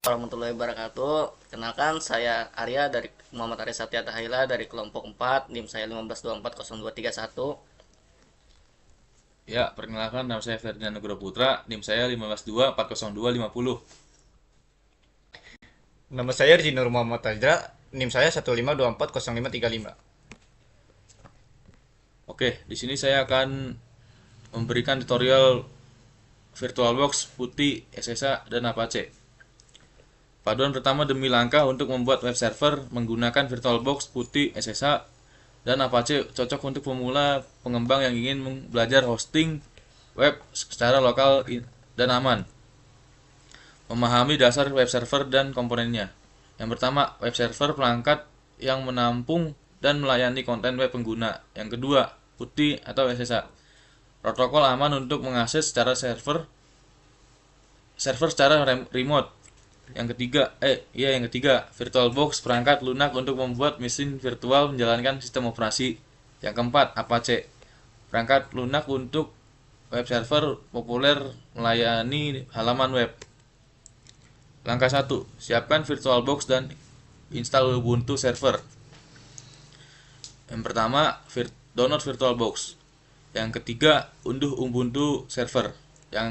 Warahmatullahi wabarakatuh. Kenalkan, saya Arya dari Muhammad Arya Satya Tahila dari kelompok 4, NIM saya 15240231. Ya, perkenalkan nama saya Ferdinand Nugroho Putra, NIM saya 152400250. Nama saya Rizky Nur Muhammad Tajra, NIM saya 152400535. Oke, di sini saya akan memberikan tutorial VirtualBox, PuTTY, SSH, dan Apache. Paduan pertama demi langkah untuk membuat web server menggunakan VirtualBox, PuTTY, SSH, dan Apache cocok untuk pemula pengembang yang ingin belajar hosting web secara lokal dan aman. Memahami dasar web server dan komponennya. Yang pertama, web server perangkat yang menampung dan melayani konten web pengguna. Yang kedua, PuTTY atau SSH. Protokol aman untuk mengakses secara server secara remote. Yang ketiga, VirtualBox perangkat lunak untuk membuat mesin virtual menjalankan sistem operasi. Yang keempat, Apache perangkat lunak untuk web server populer melayani halaman web. Langkah 1, siapkan VirtualBox dan install Ubuntu server. Yang pertama, download VirtualBox. Yang ketiga, unduh Ubuntu server. Yang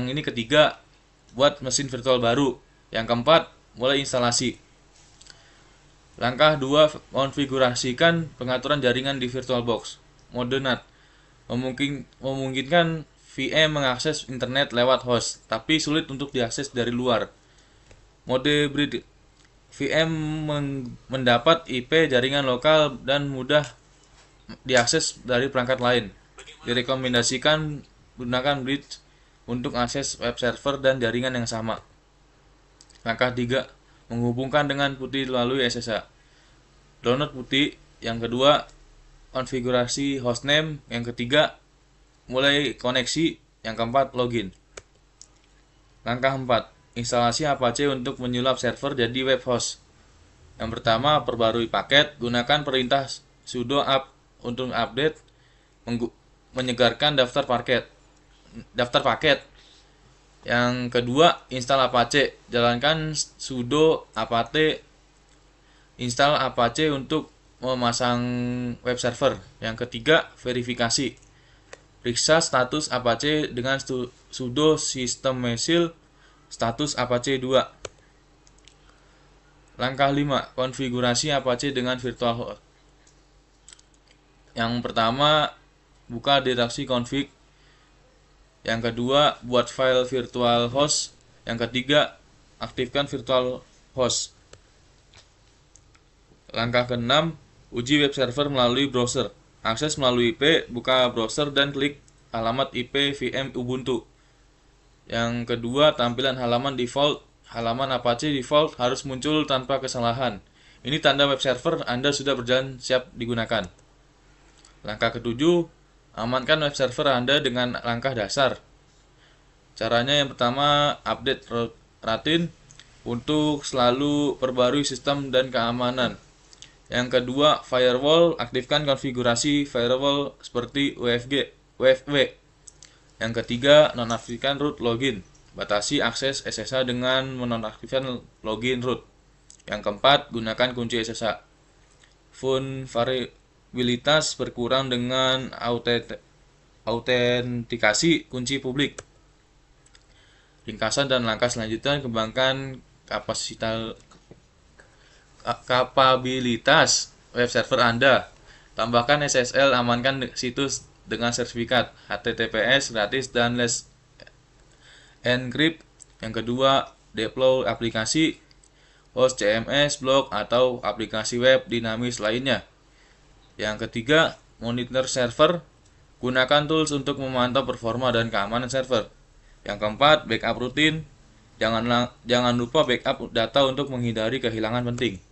ini ketiga, buat mesin virtual baru. Yang keempat, mulai instalasi. Langkah 2, konfigurasikan pengaturan jaringan di VirtualBox. Mode NAT memungkinkan VM mengakses internet lewat host, tapi sulit untuk diakses dari luar. Mode Bridge VM mendapat IP jaringan lokal dan mudah diakses dari perangkat lain. Direkomendasikan gunakan bridge untuk akses web server dan jaringan yang sama. Langkah 3, menghubungkan dengan PuTTY melalui SSH. Download PuTTY. Yang kedua, konfigurasi hostname. Yang ketiga, mulai koneksi. Yang keempat, login. Langkah 4, instalasi Apache untuk menyulap server jadi web host. Yang pertama, perbarui paket. Gunakan perintah sudo apt untuk update, menyegarkan daftar paket. Yang kedua, install Apache. Jalankan sudo apt install Apache untuk memasang web server. Yang ketiga, verifikasi. Periksa status Apache dengan sudo systemcll status Apache 2. Langkah 5, konfigurasi Apache dengan virtualhost. Yang pertama, buka direksi config. Yang kedua, buat file virtual host. Yang ketiga, aktifkan virtual host. Langkah ke-6, uji web server melalui browser. Akses melalui IP, buka browser dan klik alamat IP VM Ubuntu. Yang kedua, tampilan halaman Apache default harus muncul tanpa kesalahan. Ini tanda web server Anda sudah berjalan siap digunakan. Langkah ke-7, amankan web server Anda dengan langkah dasar. Caranya yang pertama, update rutin untuk selalu perbarui sistem dan keamanan. Yang kedua, firewall, aktifkan konfigurasi firewall seperti UFW. Yang ketiga, nonaktifkan root login. Batasi akses SSH dengan menonaktifkan login root. Yang keempat, gunakan kunci SSH. Vulnerabilitas berkurang dengan autentikasi kunci publik. Ringkasan dan langkah selanjutnya, kembangkan kapabilitas web server Anda. Tambahkan SSL, amankan situs dengan sertifikat HTTPS gratis dan less encrypt. Yang kedua, deploy aplikasi, host CMS, blog, atau aplikasi web dinamis lainnya. Yang ketiga, monitor server. Gunakan tools untuk memantau performa dan keamanan server. Yang keempat, backup rutin. Jangan lupa backup data untuk menghindari kehilangan penting.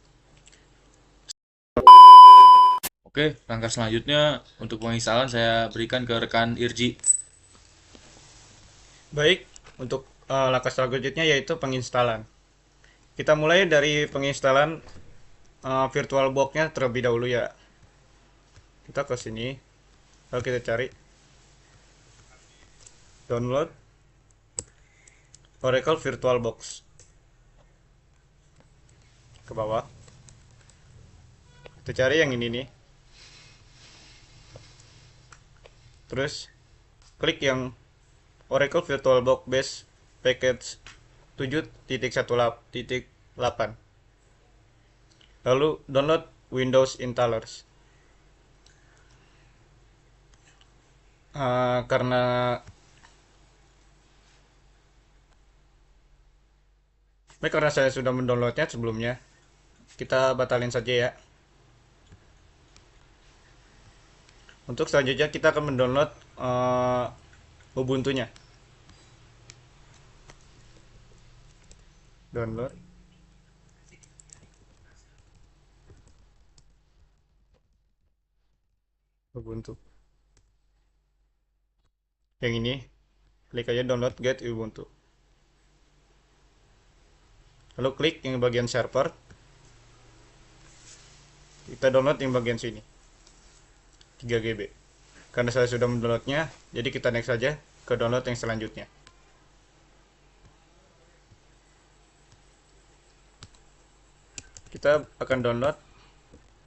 Oke, langkah selanjutnya untuk penginstalan saya berikan ke rekan Irji. Baik, untuk langkah selanjutnya yaitu penginstalan. Kita mulai dari penginstalan VirtualBox-nya terlebih dahulu ya. Kita ke sini, lalu kita cari download Oracle VirtualBox ke bawah. Kita cari yang ini nih. Terus klik yang Oracle VirtualBox Base Package 7.1.8. Lalu download Windows Installers. Karena saya sudah mendownloadnya sebelumnya, kita batalin saja ya. Untuk selanjutnya kita akan mendownload Ubuntu-nya. Download. Ubuntu. Yang ini, klik aja download get Ubuntu. Lalu klik yang bagian server. Kita download yang bagian sini. 3 GB. Karena saya sudah mendownloadnya, jadi kita next saja ke download yang selanjutnya. Kita akan download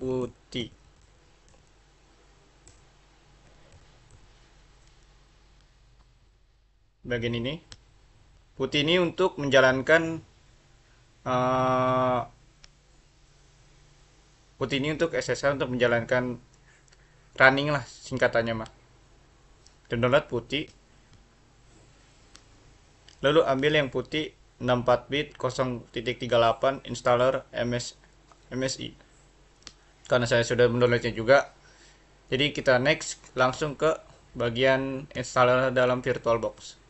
putih. Bagian ini. Putih ini untuk menjalankan putih ini untuk SSH, untuk menjalankan running lah singkatannya mah. Dan download putih. Lalu ambil yang putih 64 bit 0.38 installer MSI. Karena saya sudah mendownloadnya juga, jadi kita next langsung ke bagian installer dalam VirtualBox.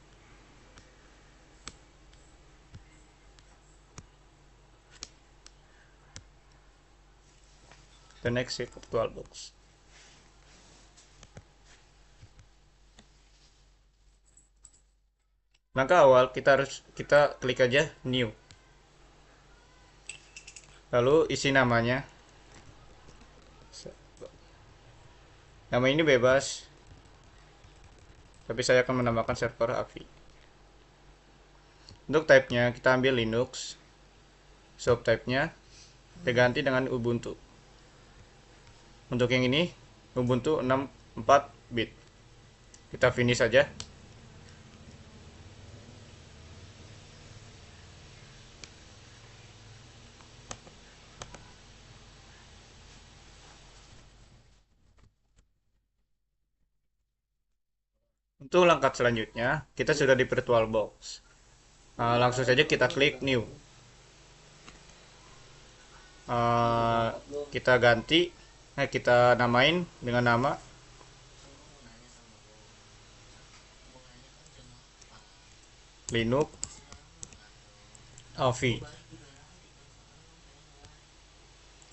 The next VirtualBox. Langkah awal kita klik aja new. Lalu isi namanya. Nama ini bebas. Tapi saya akan menambahkan server AVI. Untuk type-nya kita ambil Linux. Subtype-nya kita ganti dengan Ubuntu. Untuk yang ini Ubuntu 64 bit. Kita finish saja. Untuk langkah selanjutnya, kita sudah di VirtualBox. Langsung saja kita klik New. Kita ganti, kita namain dengan nama Linux AVI.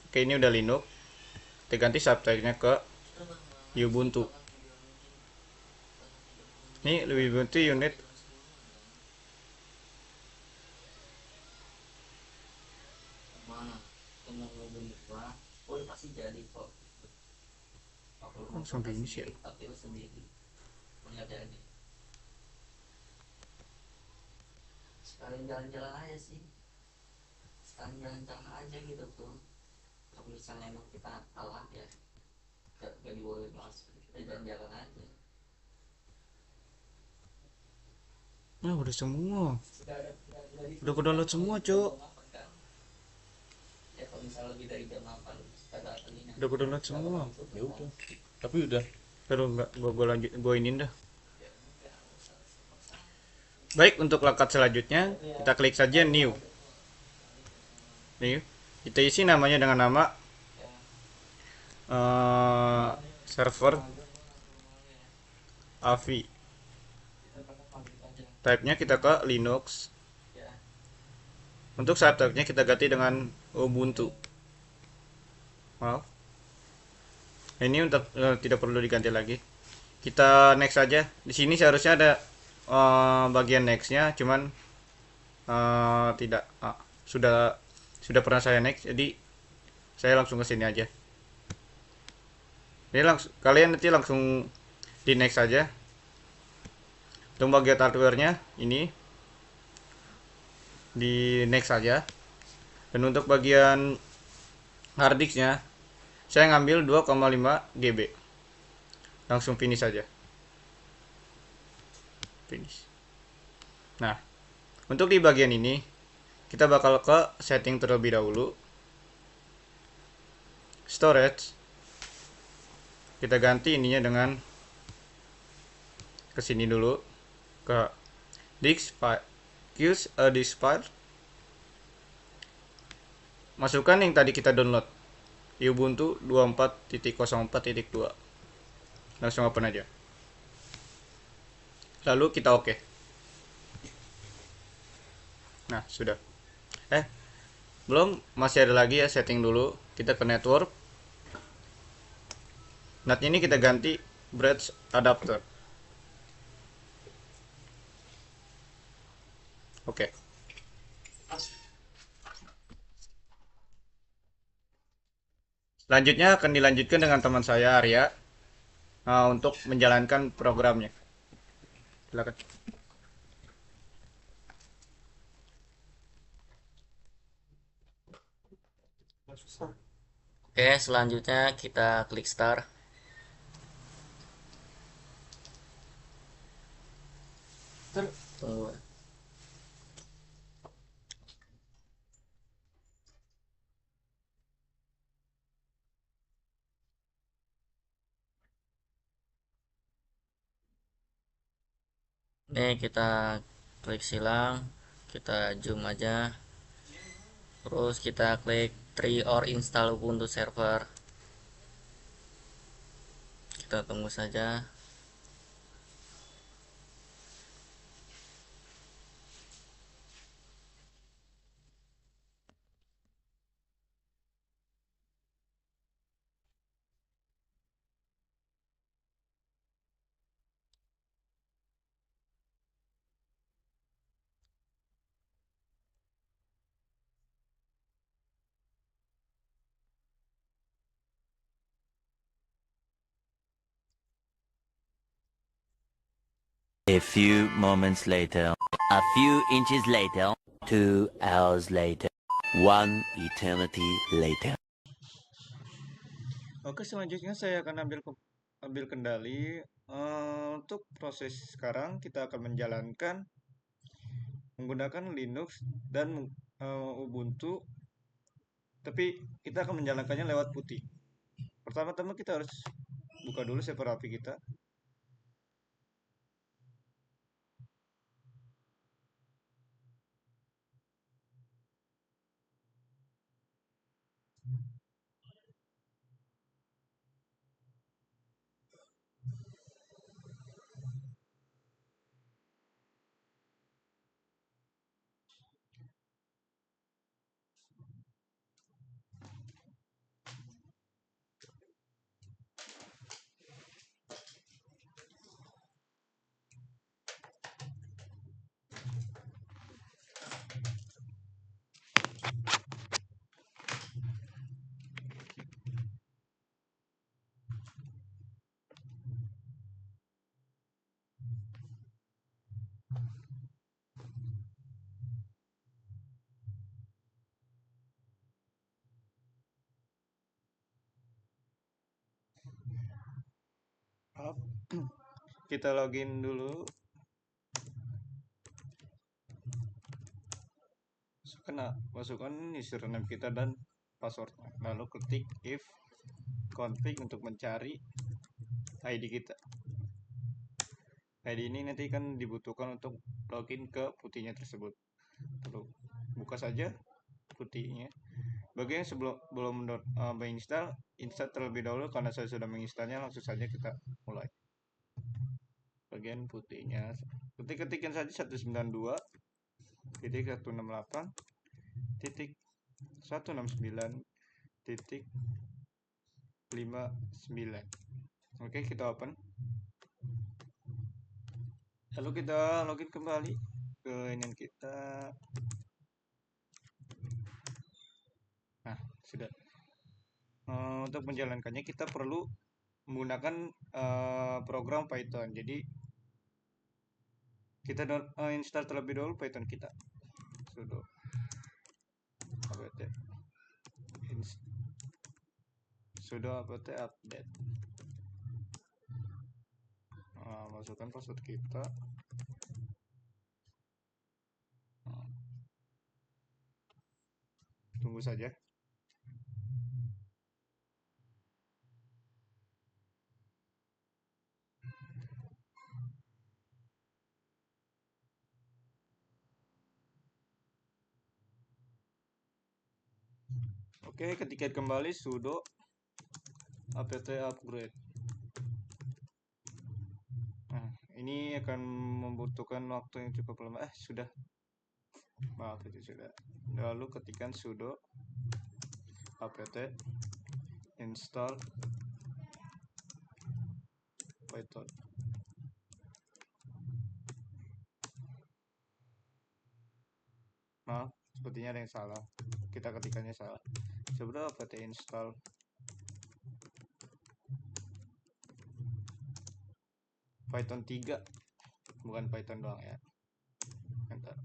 Oke, ini udah Linux. Kita ganti subtype-nya ke Ubuntu. Ini Ubuntu unit sampai ini sih. Sekalian jalan-jalan aja sih, sekalian jalan-jalan aja gitu tuh. Kalau misalnya emang kita kalah ya gak dibolehin masuk, kita jalan-jalan aja. Nah, udah semua. Udah ke download semua, Cok. Ya kalau misalnya lebih dari jam 8 kita datengin. Udah ke download semua. Ya udah. Tapi udah. Aduh, enggak, gua lanjut, gua inin dah. Baik, untuk langkah selanjutnya kita klik saja new. New. Kita isi namanya dengan nama server AVI. Type-nya kita ke Linux. Untuk subtype-nya kita ganti dengan Ubuntu. Maaf. Ini untuk tidak perlu diganti lagi. Kita next saja. Di sini seharusnya ada bagian next-nya, cuman tidak. Sudah pernah saya next, jadi saya langsung ke sini aja. Ini langsung kalian nanti langsung di next saja. Untuk bagian hardware-nya ini di next saja. Dan untuk bagian hard disk-nya saya ngambil 2,5 GB. Langsung finish saja. Finish. Nah, untuk di bagian ini kita bakal ke setting terlebih dahulu. Storage. Kita ganti ininya dengan kesini dulu ke disk file. Use a disk file. Masukkan yang tadi kita download. Ubuntu 24.04.2. Langsung open aja. Lalu kita oke. Nah, sudah. Belum, masih ada lagi ya, setting dulu. Kita ke network. NAT ini kita ganti bridge adapter. Oke. Selanjutnya akan dilanjutkan dengan teman saya Arya untuk menjalankan programnya. Silakan. Oke, selanjutnya kita klik start. Tunggu. Ini kita klik silang, kita zoom aja. Terus kita klik try or install Ubuntu server. Kita tunggu saja. A few moments later, a few inches later, 2 hours later, one eternity later. Oke, selanjutnya saya akan ambil kendali. Untuk proses sekarang kita akan menjalankan menggunakan Linux dan Ubuntu, tapi kita akan menjalankannya lewat putih. Pertama-tama kita harus buka dulu server API kita. Kita login dulu. Masukkan username kita dan password. Lalu ketik if config untuk mencari ID kita. ID ini nanti kan dibutuhkan untuk login ke putihnya tersebut. Lalu buka saja putihnya. Bagi yang belum menginstal, install terlebih dahulu. Karena saya sudah menginstalnya, langsung saja kita mulai. Bagian putihnya ketikkan saja 198.168.169.59. Oke, kita open. Lalu kita login kembali ke ini kita. Nah, sudah. Untuk menjalankannya kita perlu menggunakan program Python. Jadi kita install terlebih dahulu Python kita. Sudo apt sudo apt update. Masukkan password kita. Tunggu saja. Oke, ketika kembali sudo apt upgrade. Nah, ini akan membutuhkan waktu yang cukup lama. Sudah. Maaf, itu sudah. Lalu ketikkan sudo apt install Python. Maaf, sepertinya ada yang salah. Kita ketikannya salah. Sudo apt install Python 3, bukan Python doang ya. Enter.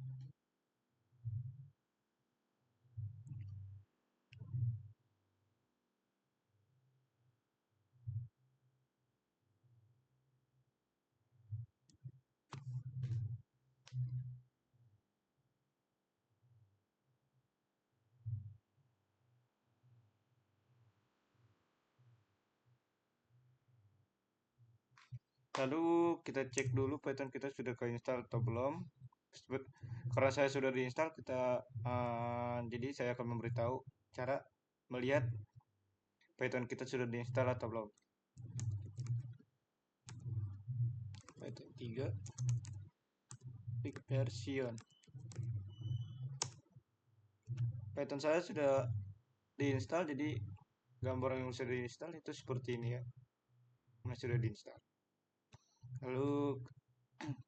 Lalu kita cek dulu Python kita sudah keinstall atau belum. Karena saya sudah diinstal, jadi saya akan memberitahu cara melihat Python kita sudah diinstal atau belum. Python 3 big version. Python saya sudah diinstal, jadi gambar yang sudah diinstal itu seperti ini ya. Sudah diinstal. Lalu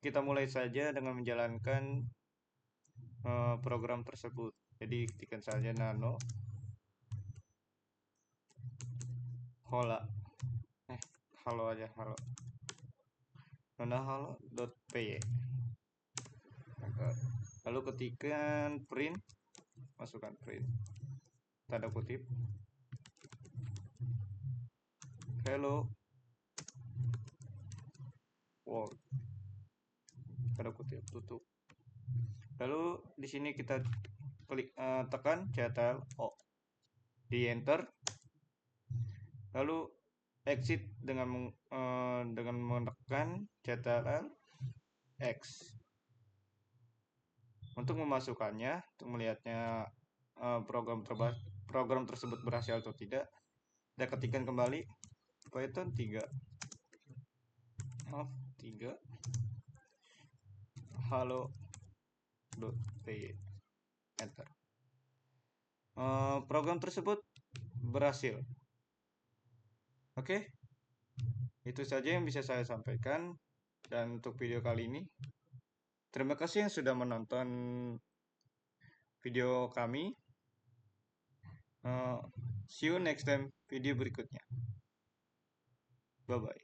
kita mulai saja dengan menjalankan program tersebut. Jadi ketikkan saja nano hola. Halo aja, halo. Nano halo.py. Lalu ketikkan print, masukkan print tanda kutip hello world, tanda kutip tutup. Lalu di sini kita klik tekan Ctrl O, di enter. Lalu exit dengan menekan Ctrl X. Untuk memasukkannya, untuk melihatnya program tersebut berhasil atau tidak, kita ketikkan kembali Python 3 halo.py, enter. Program tersebut berhasil. Oke, itu saja yang bisa saya sampaikan. Dan untuk video kali ini, terima kasih yang sudah menonton video kami. See you next time video berikutnya. Bye bye.